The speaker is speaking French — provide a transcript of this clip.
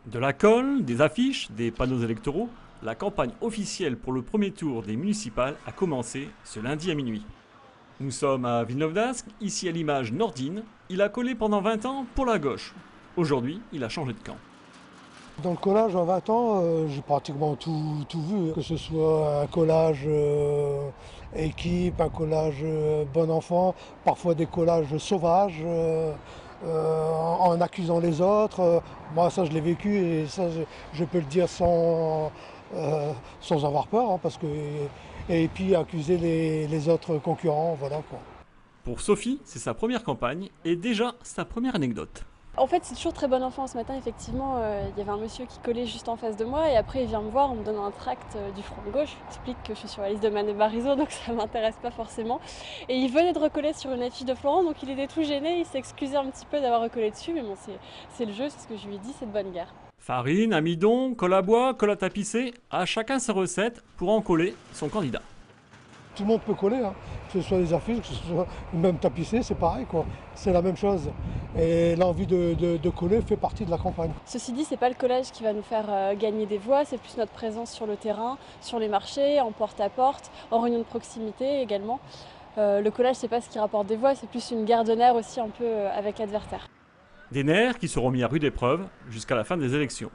De la colle, des affiches, des panneaux électoraux, la campagne officielle pour le premier tour des municipales a commencé ce lundi à minuit. Nous sommes à Villeneuve-d'Ascq, ici à l'image Nordine. Il a collé pendant 20 ans pour la gauche. Aujourd'hui, il a changé de camp. Dans le collage, en 20 ans, j'ai pratiquement tout vu. Que ce soit un collage équipe, un collage bon enfant, parfois des collages sauvages, en accusant les autres. Moi, ça, je l'ai vécu et ça, je peux le dire sans avoir peur, hein, et puis accuser les autres concurrents, voilà quoi. Pour Sophie, c'est sa première campagne et déjà sa première anecdote. En fait, c'est toujours très bon enfant. Ce matin, effectivement, il y avait un monsieur qui collait juste en face de moi et après, il vient me voir en me donnant un tract du front de gauche. Il explique que je suis sur la liste de Manet Barizeau, donc ça ne m'intéresse pas forcément. Et il venait de recoller sur une affiche de Florent, donc il était tout gêné. Il s'est excusé un petit peu d'avoir recollé dessus, mais bon, c'est le jeu, c'est ce que je lui ai dit, c'est de bonne guerre. Farine, amidon, colle à bois, colle à tapisser, à chacun sa recette pour en coller son candidat. Tout le monde peut coller, hein. Que ce soit les affiches, que ce soit même tapisser, c'est pareil quoi. C'est la même chose. Et l'envie de coller fait partie de la campagne. Ceci dit, c'est pas le collage qui va nous faire gagner des voix, c'est plus notre présence sur le terrain, sur les marchés, en porte-à-porte, en réunion de proximité également. Le collage, c'est pas ce qui rapporte des voix, c'est plus une guerre de nerfs aussi un peu avec l'adversaire. Des nerfs qui seront mis à rude épreuve jusqu'à la fin des élections.